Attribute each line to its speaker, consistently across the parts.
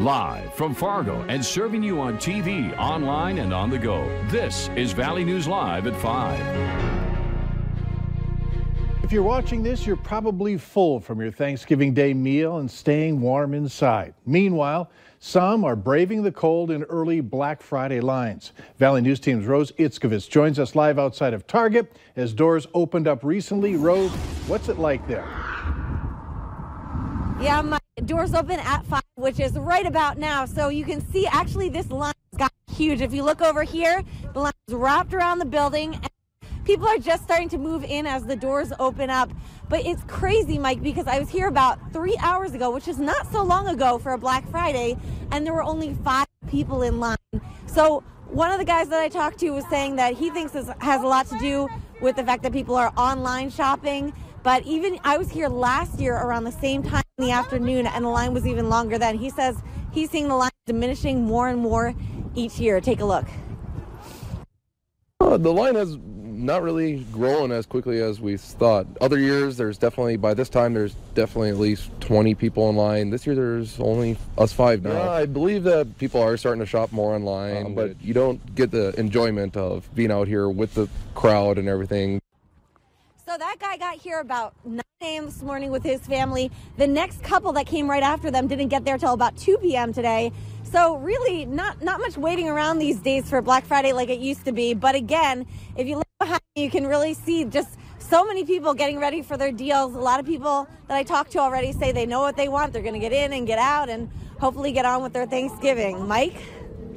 Speaker 1: Live from Fargo and serving you on TV, online, and on the go. This is Valley News Live at 5.
Speaker 2: If you're watching this, you're probably full from your Thanksgiving Day meal and staying warm inside. Meanwhile, some are braving the cold in early Black Friday lines. Valley News Team's Rose Itzkovitz joins us live outside of Target as doors opened up recently. Rose, what's it like there?
Speaker 3: Yeah, my doors open at 5, which is right about now. So you can see actually this line got huge. If you look over here, the line is wrapped around the building. And people are just starting to move in as the doors open up. But it's crazy, Mike, because I was here about 3 hours ago, which is not so long ago for a Black Friday, and there were only 5 people in line. So one of the guys that I talked to was saying that he thinks this has a lot to do with the fact that people are online shopping. But even I was here last year around the same time in the afternoon, and the line was even longer then. He says he's seeing the line diminishing more and more each year. Take a look.
Speaker 4: The line has not really grown as quickly as we thought. Other years, by this time, there's definitely at least 20 people in line. This year, there's only us 5 now. Yeah, I believe that people are starting to shop more online, but you don't get the enjoyment of being out here with the crowd and everything.
Speaker 3: So that guy got here about 9 a.m. this morning with his family. The next couple that came right after them didn't get there till about 2 p.m. today. So really not much waiting around these days for Black Friday like it used to be. But again, if you look behind you, you can really see just so many people getting ready for their deals. A lot of people that I talked to already say they know what they want. They're going to get in and get out and hopefully get on with their Thanksgiving. Mike?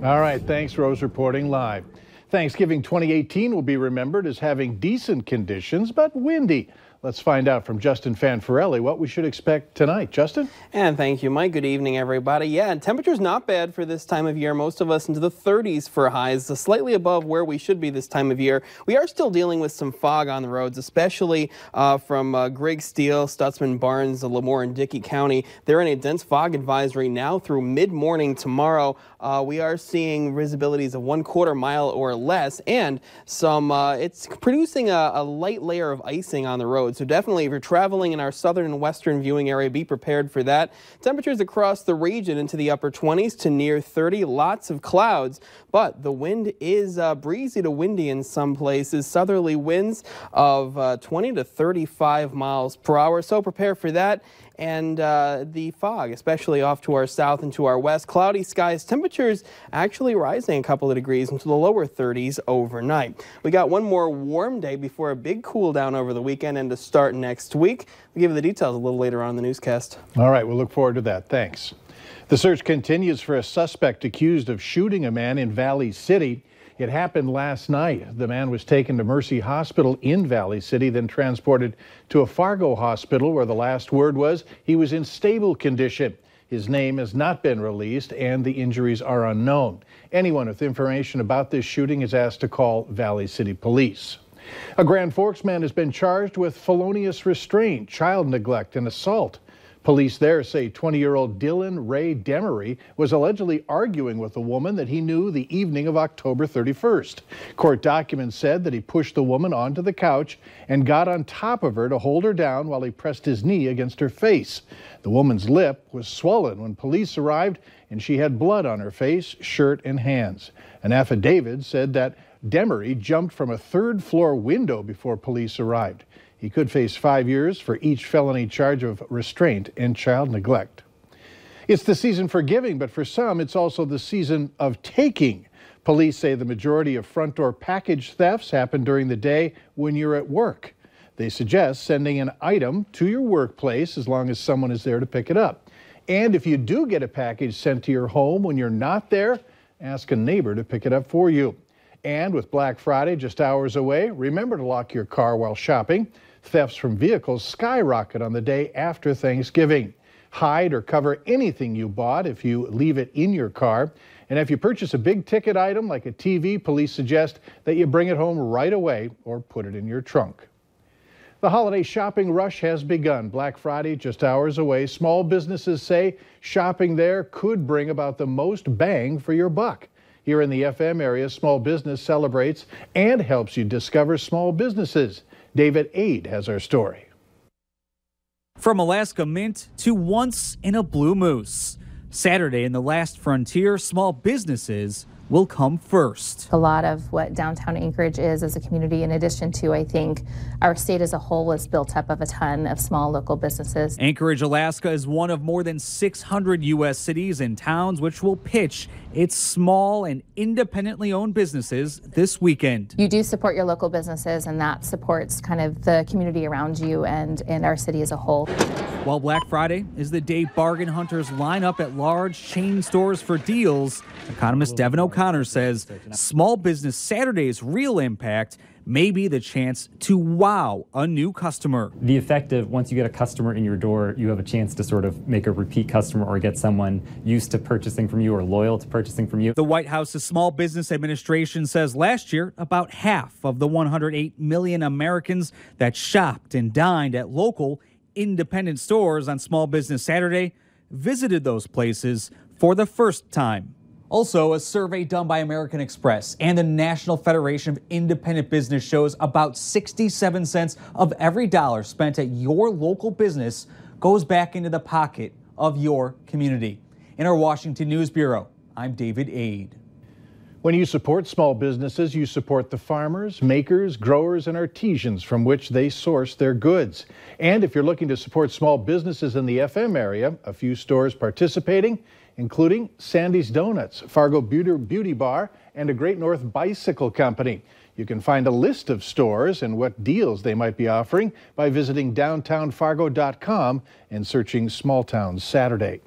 Speaker 2: All right. Thanks, Rose, reporting live. Thanksgiving 2018 will be remembered as having decent conditions, but windy. Let's find out from Justin Fanfarelli what we should expect tonight. Justin?
Speaker 5: And thank you, Mike. Good evening, everybody. Yeah, temperature's not bad for this time of year. Most of us into the 30s for highs, slightly above where we should be this time of year. We are still dealing with some fog on the roads, especially from Griggs Steel, Stutzman, Barnes, Lemoore, and Dickey County. They're in a dense fog advisory now through mid-morning tomorrow. We are seeing visibilities of 1/4 mile or less, and it's producing a light layer of icing on the road. So definitely, if you're traveling in our southern and western viewing area, be prepared for that. Temperatures across the region into the upper 20s to near 30. Lots of clouds, but the wind is breezy to windy in some places. Southerly winds of 20 to 35 miles per hour. So prepare for that. And the fog, especially off to our south and to our west. Cloudy skies, temperatures actually rising a couple of degrees into the lower 30s overnight. We got one more warm day before a big cool down over the weekend and to start next week. We'll give you the details a little later on in the newscast.
Speaker 2: All right, we'll look forward to that. Thanks. The search continues for a suspect accused of shooting a man in Valley City. It happened last night. The man was taken to Mercy Hospital in Valley City, then transported to a Fargo hospital where the last word was he was in stable condition. His name has not been released and the injuries are unknown. Anyone with information about this shooting is asked to call Valley City Police. A Grand Forks man has been charged with felonious restraint, child neglect, and assault. Police there say 20-year-old Dylan Ray Demery was allegedly arguing with a woman that he knew the evening of October 31st. Court documents said that he pushed the woman onto the couch and got on top of her to hold her down while he pressed his knee against her face. The woman's lip was swollen when police arrived, and she had blood on her face, shirt, and hands. An affidavit said that Demery jumped from a third-floor window before police arrived. He could face 5 years for each felony charge of restraint and child neglect. It's the season for giving, but for some, it's also the season of taking. Police say the majority of front door package thefts happen during the day when you're at work. They suggest sending an item to your workplace as long as someone is there to pick it up. And if you do get a package sent to your home when you're not there, ask a neighbor to pick it up for you. And with Black Friday just hours away, remember to lock your car while shopping. Thefts from vehicles skyrocket on the day after Thanksgiving. Hide or cover anything you bought if you leave it in your car. And if you purchase a big ticket item like a TV, police suggest that you bring it home right away or put it in your trunk. The holiday shopping rush has begun. Black Friday just hours away. Small businesses say shopping there could bring about the most bang for your buck. Here in the FM area, Small Business celebrates and helps you discover small businesses. David Aid has our story.
Speaker 6: From Alaska mint to once in a blue moose, Saturday, in the last frontier, small businesses will come first.
Speaker 7: A lot of what downtown Anchorage is as a community, in addition to, I think, our state as a whole, is built up of a ton of small local businesses.
Speaker 6: Anchorage, Alaska is one of more than 600 U.S. cities and towns which will pitch its small and independently owned businesses this weekend.
Speaker 7: You do support your local businesses, and that supports kind of the community around you and our city as a whole.
Speaker 6: While Black Friday is the day bargain hunters line up at large chain stores for deals, economist Devin O'Connor says Small Business Saturday's real impact may be the chance to wow a new customer.
Speaker 8: The effect of once you get a customer in your door, you have a chance to sort of make a repeat customer or get someone used to purchasing from you or loyal to purchasing from you.
Speaker 6: The White House's Small Business Administration says last year, about half of the 108 million Americans that shopped and dined at local independent stores on Small Business Saturday visited those places for the first time. Also, a survey done by American Express and the National Federation of Independent Business shows about 67 cents of every dollar spent at your local business goes back into the pocket of your community. In our Washington News Bureau, I'm David Aid.
Speaker 2: When you support small businesses, you support the farmers, makers, growers, and artisans from which they source their goods. And if you're looking to support small businesses in the FM area, a few stores participating, including Sandy's Donuts, Fargo Beauty Bar, and a Great North Bicycle Company. You can find a list of stores and what deals they might be offering by visiting downtownfargo.com and searching Small Towns Saturday.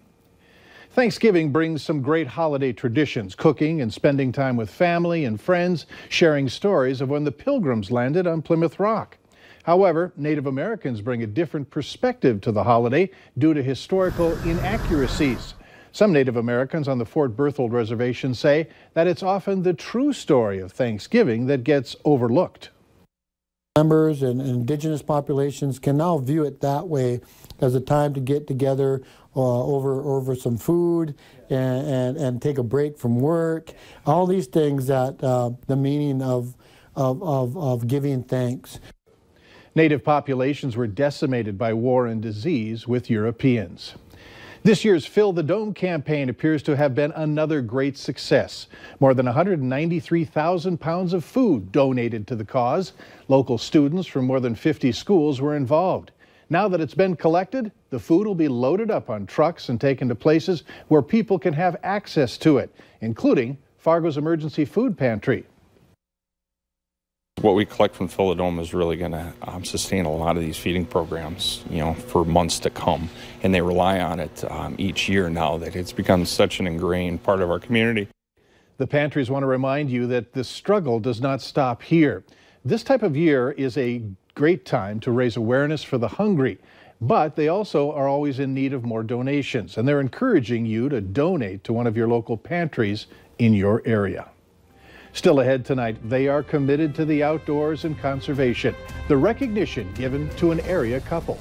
Speaker 2: Thanksgiving brings some great holiday traditions, cooking and spending time with family and friends, sharing stories of when the Pilgrims landed on Plymouth Rock. However, Native Americans bring a different perspective to the holiday due to historical inaccuracies. Some Native Americans on the Fort Berthold Reservation say that it's often the true story of Thanksgiving that gets overlooked.
Speaker 9: Members and indigenous populations can now view it that way, as a time to get together over some food and take a break from work. All these things that the meaning of giving thanks.
Speaker 2: Native populations were decimated by war and disease with Europeans. This year's Fill the Dome campaign appears to have been another great success. More than 193,000 pounds of food donated to the cause. Local students from more than 50 schools were involved. Now that it's been collected, the food will be loaded up on trucks and taken to places where people can have access to it, including Fargo's emergency food pantry.
Speaker 10: What we collect from Fill the Dome is really going to sustain a lot of these feeding programs, for months to come. And they rely on it each year now that it's become such an ingrained part of our community.
Speaker 2: The pantries want to remind you that the struggle does not stop here. This type of year is a great time to raise awareness for the hungry, but they also are always in need of more donations, and they're encouraging you to donate to one of your local pantries in your area. Still ahead tonight, they are committed to the outdoors and conservation, the recognition given to an area couple.